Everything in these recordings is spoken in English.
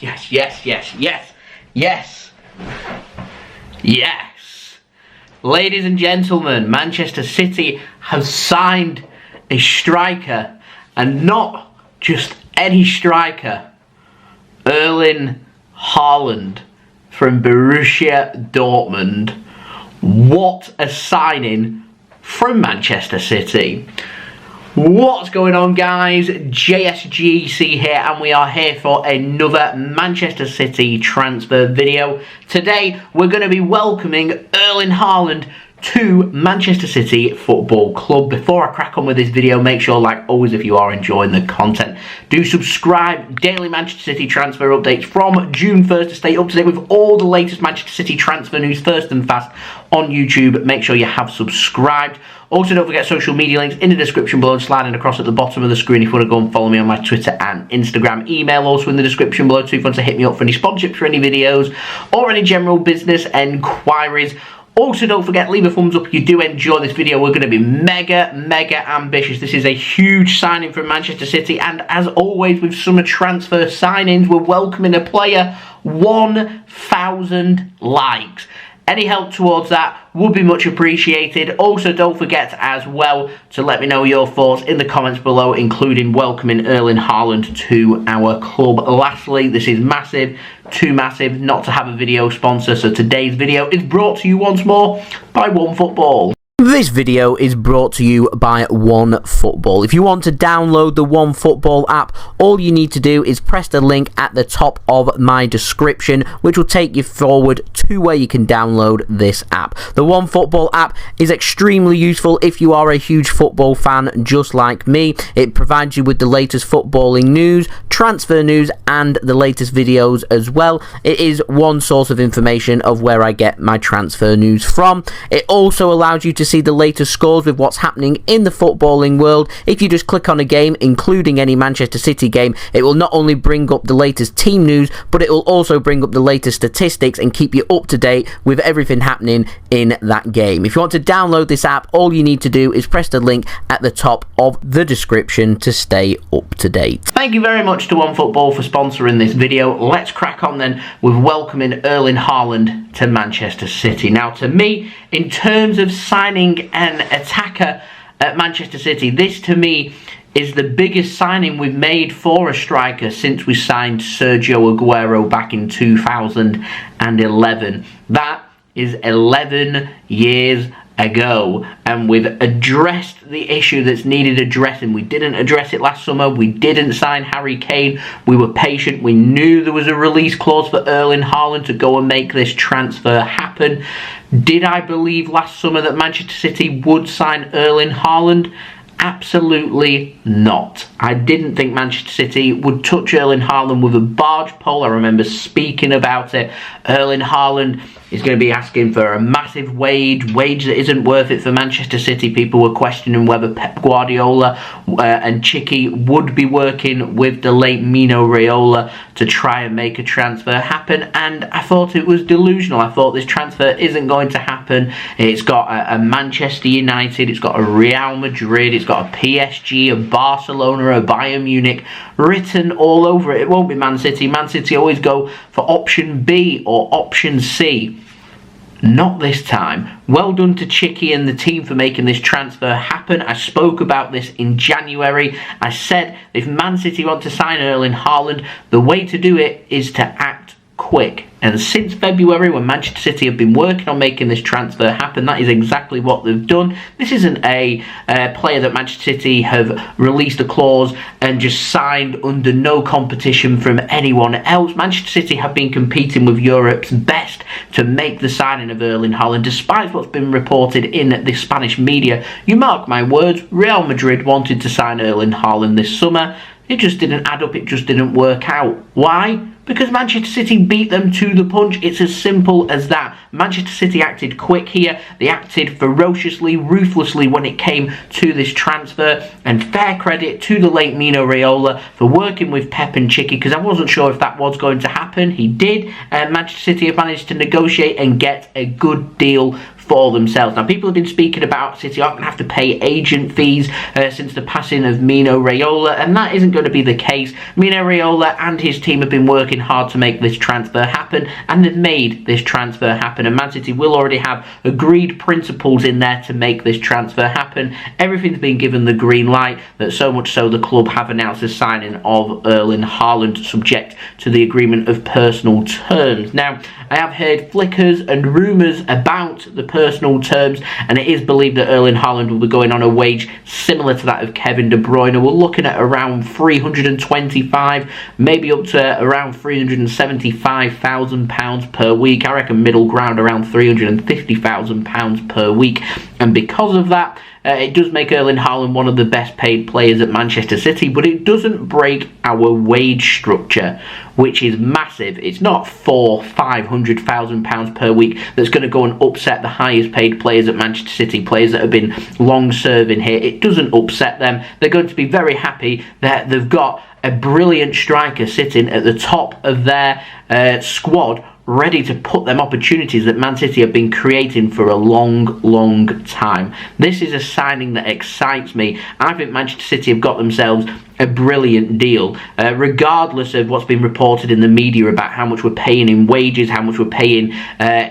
yes, yes, yes, yes, yes, yes, yes. Ladies and gentlemen, Manchester City have signed a striker, and not just any striker. Erling Haaland from Borussia Dortmund. What a signing from Manchester City. What's going on, guys? JSGC here, and we are here for another Manchester City transfer video. Today we're going to be welcoming Erling Haaland to Manchester City Football Club. Before I crack on with this video, make sure, like always, if you are enjoying the content, do subscribe. Daily Manchester City transfer updates from June 1st to stay up to date with all the latest Manchester City transfer news first and fast on YouTube. Make sure you have subscribed. Also, don't forget social media links in the description below, sliding across at the bottom of the screen if you want to go and follow me on my Twitter and Instagram. Email also in the description below too if you want to hit me up for any sponsorships for any videos or any general business enquiries. Also, don't forget, leave a thumbs up if you do enjoy this video. We're going to be mega ambitious. This is a huge signing from Manchester City, and as always with summer transfer signings, we're welcoming a player. 1,000 likes. Any help towards that would be much appreciated. Also, don't forget as well to let me know your thoughts in the comments below, including welcoming Erling Haaland to our club. Lastly, this is massive, too massive not to have a video sponsor, so today's video is brought to you once more by OneFootball. This video is brought to you by OneFootball. If you want to download the OneFootball app, all you need to do is press the link at the top of my description, which will take you forward to where you can download this app. The OneFootball app is extremely useful if you are a huge football fan just like me. It provides you with the latest footballing news, transfer news, and the latest videos as well. It is one source of information of where I get my transfer news from. It also allows you to see the latest scores with what's happening in the footballing world. If you just click on a game, including any Manchester City game, it will not only bring up the latest team news, but it will also bring up the latest statistics and keep you up to date with everything happening in that game. If you want to download this app, all you need to do is press the link at the top of the description to stay up to date. Thank you very much to OneFootball for sponsoring this video. Let's crack on then with welcoming Erling Haaland to Manchester City. Now, to me, in terms of signing an attacker at Manchester City, this to me is the biggest signing we've made for a striker since we signed Sergio Aguero back in 2011. That is 11 years ago, and we've addressed the issue that's needed addressing. We didn't address it last summer. We didn't sign Harry Kane. We were patient. We knew there was a release clause for Erling Haaland to go and make this transfer happen. Did I believe last summer that Manchester City would sign Erling Haaland? Absolutely not. I didn't think Manchester City would touch Erling Haaland with a barge pole. I remember speaking about it. Erling Haaland is going to be asking for a massive wage that isn't worth it for Manchester City. People were questioning whether Pep Guardiola and Chicky would be working with the late Mino Raiola to try and make a transfer happen, and I thought it was delusional. I thought this transfer isn't going to happen. It's got a Manchester United, it's got a Real Madrid, it's got a PSG, a Barcelona, a Bayern Munich written all over it. It won't be Man City. Man City always go for option B or option C. Not this time. Well done to Chicky and the team for making this transfer happen. I spoke about this in January. I said if Man City want to sign Erling Haaland, the way to do it is to act quick. And since February, when Manchester City have been working on making this transfer happen, that is exactly what they've done. This isn't a player that Manchester City have released a clause and just signed under no competition from anyone else. Manchester City have been competing with Europe's best to make the signing of Erling Haaland, despite what's been reported in the Spanish media. You mark my words, Real Madrid wanted to sign Erling Haaland this summer. It just didn't add up, it just didn't work out. Why? Because Manchester City beat them to the punch. It's as simple as that. Manchester City acted quick here. They acted ferociously, ruthlessly when it came to this transfer. And fair credit to the late Mino Raiola for working with Pep and Chicky, because I wasn't sure if that was going to happen. He did. Manchester City have managed to negotiate and get a good deal for themselves. Now, people have been speaking about City aren't going to have to pay agent fees since the passing of Mino Raiola, and that isn't going to be the case. Mino Raiola and his team have been working hard to make this transfer happen, and they've made this transfer happen, and Man City will already have agreed principles in there to make this transfer happen. Everything's been given the green light, that so much so the club have announced the signing of Erling Haaland, subject to the agreement of personal terms. Now, I have heard flickers and rumours about the personal terms, and it is believed that Erling Haaland will be going on a wage similar to that of Kevin De Bruyne. We're looking at around 325, maybe up to around £375,000 per week. I reckon middle ground around £350,000 per week, and because of that, it does make Erling Haaland one of the best paid players at Manchester City, but it doesn't break our wage structure, which is massive. It's not £500,000 per week that's going to go and upset the highest paid players at Manchester City, players that have been long serving here. It doesn't upset them. They're going to be very happy that they've got a brilliant striker sitting at the top of their squad, ready to put them opportunities that Man City have been creating for a long time. This is a signing that excites me. I think Manchester City have got themselves a brilliant deal, regardless of what's been reported in the media about how much we're paying in wages, how much we're paying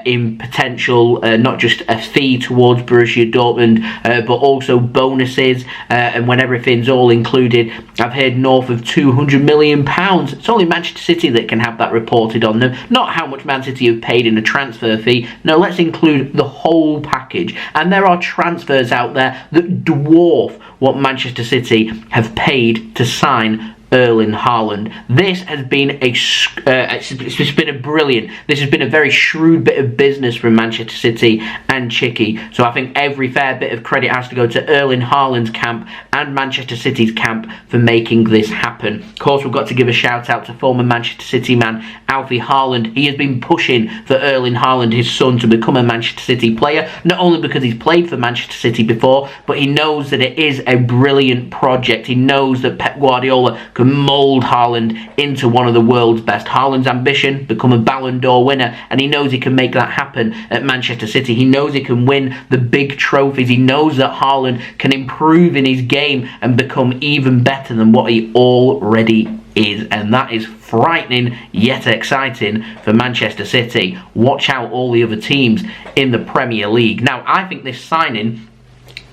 in potential, not just a fee towards Borussia Dortmund, but also bonuses, and when everything's all included, I've heard north of £200 million. It's only Manchester City that can have that reported on them, not how much Man City have paid in a transfer fee. No, let's include the whole package, and there are transfers out there that dwarf what Manchester City have paid to sign Erling Haaland. This has been it's been a brilliant, this has been a very shrewd bit of business from Manchester City and Chicky. So I think every fair bit of credit has to go to Erling Haaland's camp and Manchester City's camp for making this happen. Of course, we've got to give a shout out to former Manchester City man Alfie Haaland. He has been pushing for Erling Haaland, his son, to become a Manchester City player, not only because he's played for Manchester City before, but he knows that it is a brilliant project. He knows that Pep Guardiola can mould Haaland into one of the world's best. Haaland's ambition, become a Ballon d'Or winner, and he knows he can make that happen at Manchester City. He knows he can win the big trophies. He knows that Haaland can improve in his game and become even better than what he already is, and that is frightening yet exciting for Manchester City. Watch out all the other teams in the Premier League. Now, I think this signing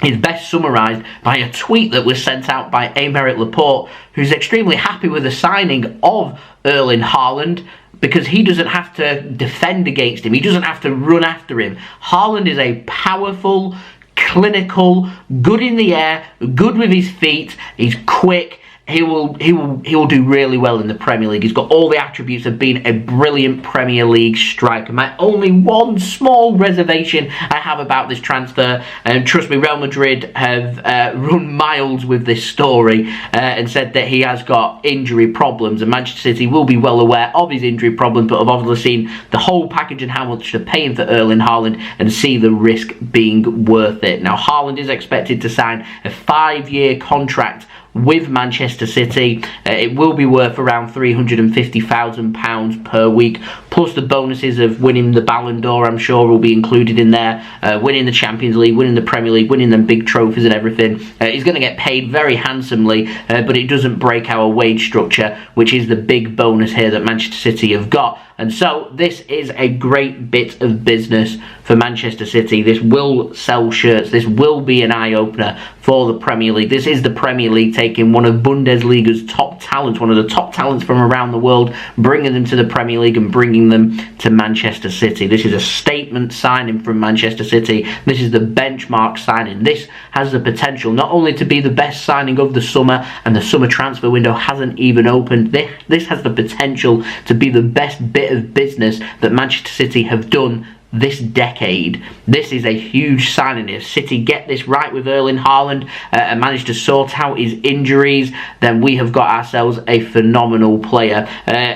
is best summarised by a tweet that was sent out by Aymeric Laporte, who's extremely happy with the signing of Erling Haaland, because he doesn't have to defend against him. He doesn't have to run after him. Haaland is a powerful, clinical, good in the air, good with his feet. He's quick. He will do really well in the Premier League. He's got all the attributes of being a brilliant Premier League striker. My only one small reservation I have about this transfer, and trust me, Real Madrid have run miles with this story and said that he has got injury problems, and Manchester City will be well aware of his injury problems, but have obviously seen the whole package and how much they're paying for Erling Haaland and see the risk being worth it. Now, Haaland is expected to sign a 5-year contract with Manchester City. It will be worth around £350,000 per week, plus the bonuses of winning the Ballon d'Or, I'm sure, will be included in there, winning the Champions League, winning the Premier League, winning them big trophies and everything. He's going to get paid very handsomely, but it doesn't break our wage structure, which is the big bonus here that Manchester City have got. And so this is a great bit of business for Manchester City. This will sell shirts. This will be an eye-opener for the Premier League. This is the Premier League taking one of Bundesliga's top talents, one of the top talents from around the world, bringing them to the Premier League and bringing them to Manchester City. This is a statement signing from Manchester City. This is the benchmark signing. This has the potential not only to be the best signing of the summer, and the summer transfer window hasn't even opened. This has the potential to be the best bit of business that Manchester City have done this decade. This is a huge signing. If City get this right with Erling Haaland and manage to sort out his injuries, then we have got ourselves a phenomenal player.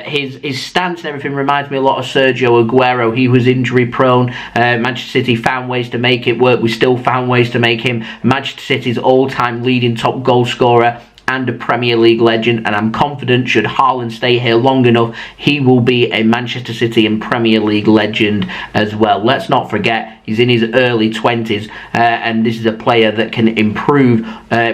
His stance and everything reminds me a lot of Sergio Aguero. He was injury prone. Manchester City found ways to make it work. We still found ways to make him Manchester City's all-time leading top goal scorer and a Premier League legend, and I'm confident should Haaland stay here long enough, he will be a Manchester City and Premier League legend as well. Let's not forget, He's in his early 20s, and this is a player that can improve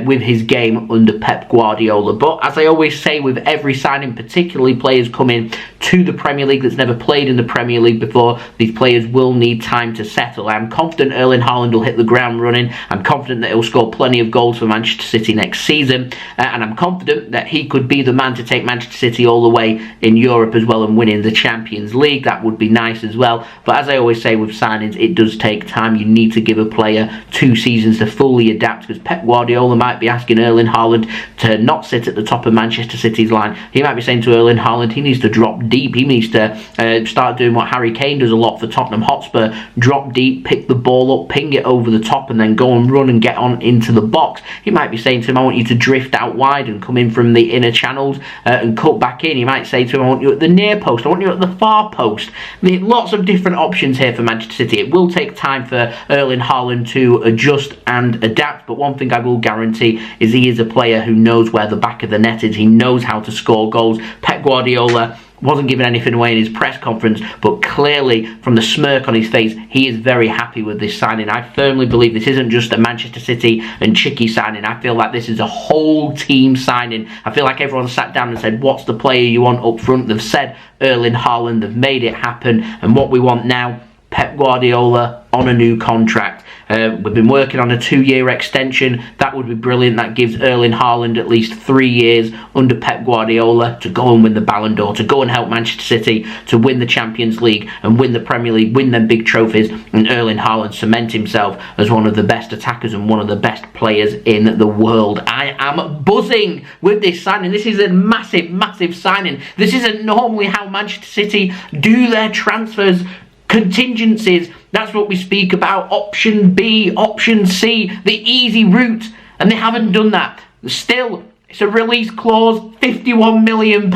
with his game under Pep Guardiola. But as I always say with every signing, particularly players coming to the Premier League that's never played in the Premier League before, these players will need time to settle. I'm confident Erling Haaland will hit the ground running. I'm confident that he'll score plenty of goals for Manchester City next season, and I'm confident that he could be the man to take Manchester City all the way in Europe as well and winning the Champions League. That would be nice as well. But as I always say with signings, it does take time. You need to give a player 2 seasons to fully adapt, because Pep Guardiola might be asking Erling Haaland to not sit at the top of Manchester City's line. He might be saying to Erling Haaland he needs to drop deep. He needs to start doing what Harry Kane does a lot for Tottenham Hotspur: drop deep, pick the ball up, ping it over the top, and then go and run and get on into the box. He might be saying to him, I want you to drift out wide and come in from the inner channels and cut back in. He might say to him, I want you at the near post, I want you at the far post. Lots of different options here for Manchester City. It will take time for Erling Haaland to adjust and adapt, but one thing I will guarantee is he is a player who knows where the back of the net is. He knows how to score goals. Pep Guardiola wasn't giving anything away in his press conference, but clearly from the smirk on his face, he is very happy with this signing. I firmly believe this isn't just a Manchester City and Chicky signing. I feel like this is a whole team signing. I feel like everyone sat down and said, what's the player you want up front? They've said Erling Haaland. They've made it happen. And what we want now, Pep Guardiola on a new contract. We've been working on a 2-year extension. That would be brilliant. That gives Erling Haaland at least 3 years under Pep Guardiola to go and win the Ballon d'Or, to go and help Manchester City to win the Champions League and win the Premier League, win them big trophies, and Erling Haaland cement himself as one of the best attackers and one of the best players in the world. I am buzzing with this signing. This is a massive, massive signing. This isn't normally how Manchester City do their transfers. Contingencies, that's what we speak about. Option B, option C, the easy route, and they haven't done that. Still, it's a release clause, £51 million.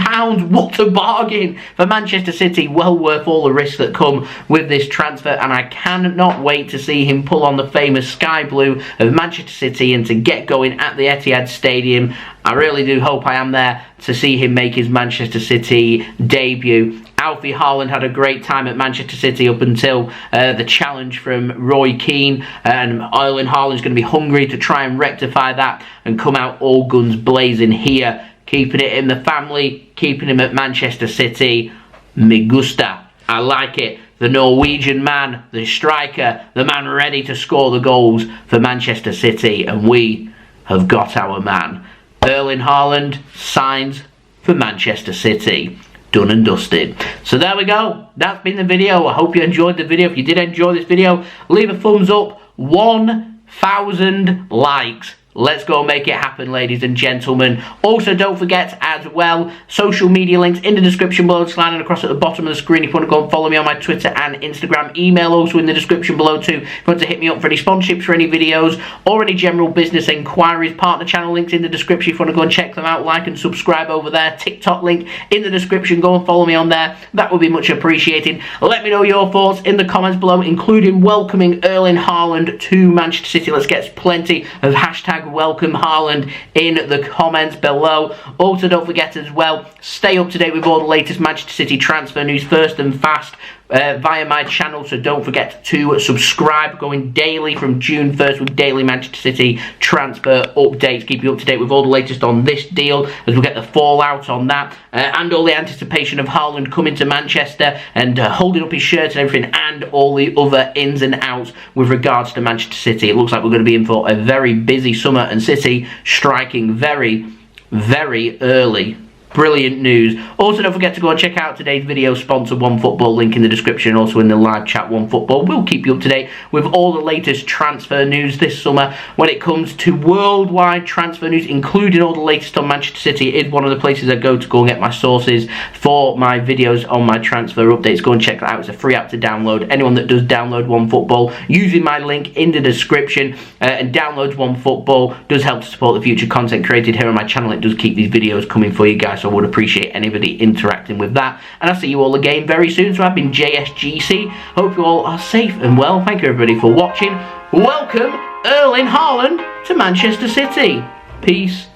What a bargain for Manchester City. Well worth all the risks that come with this transfer, and I cannot wait to see him pull on the famous sky blue of Manchester City and to get going at the Etihad Stadium. I really do hope I am there to see him make his Manchester City debut. Alfie Haaland had a great time at Manchester City up until the challenge from Roy Keane, and Erling Haaland's going to be hungry to try and rectify that and come out all guns blazing here, keeping it in the family, keeping him at Manchester City. Me gusta. I like it. The Norwegian man, the striker, the man ready to score the goals for Manchester City, and we have got our man. Erling Haaland signs for Manchester City. Done and dusted. So there we go. That's been the video. I hope you enjoyed the video. If you did enjoy this video, leave a thumbs up. 1,000 likes. Let's go make it happen, ladies and gentlemen. Also, don't forget as well, social media links in the description below, sliding across at the bottom of the screen if you want to go and follow me on my Twitter and Instagram. Email also in the description below too if you want to hit me up for any sponsorships for any videos or any general business inquiries. Partner channel links in the description if you want to go and check them out. Like and subscribe over there. TikTok link in the description. Go and follow me on there. That would be much appreciated. Let me know your thoughts in the comments below, including welcoming Erling Haaland to Manchester City. Let's get plenty of hashtag welcome Haaland in the comments below. Also, don't forget as well, stay up to date with all the latest Manchester City transfer news first and fast via my channel, so don't forget to subscribe. Going daily from June 1st with daily Manchester City transfer updates, keep you up to date with all the latest on this deal as we'll get the fallout on that and all the anticipation of Haaland coming to Manchester and holding up his shirt and everything, and all the other ins and outs with regards to Manchester City. It looks like we're going to be in for a very busy summer, and City striking very, very early. Brilliant news. Also, don't forget to go and check out today's video sponsor, OneFootball, link in the description, also in the live chat. OneFootball will keep you up to date with all the latest transfer news this summer when it comes to worldwide transfer news, including all the latest on Manchester City. It is one of the places I go and get my sources for my videos on my transfer updates. Go and check that out. It's a free app to download. Anyone that does download OneFootball using my link in the description and downloads OneFootball does help to support the future content created here on my channel. It does keep these videos coming for you guys, so I would appreciate anybody interacting with that. And I'll see you all again very soon. So I've been JSGC. Hope you all are safe and well. Thank you everybody for watching. Welcome Erling Haaland to Manchester City. Peace.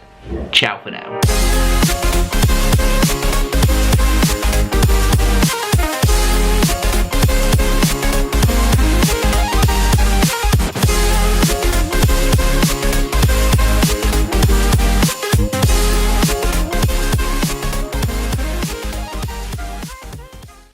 Ciao for now.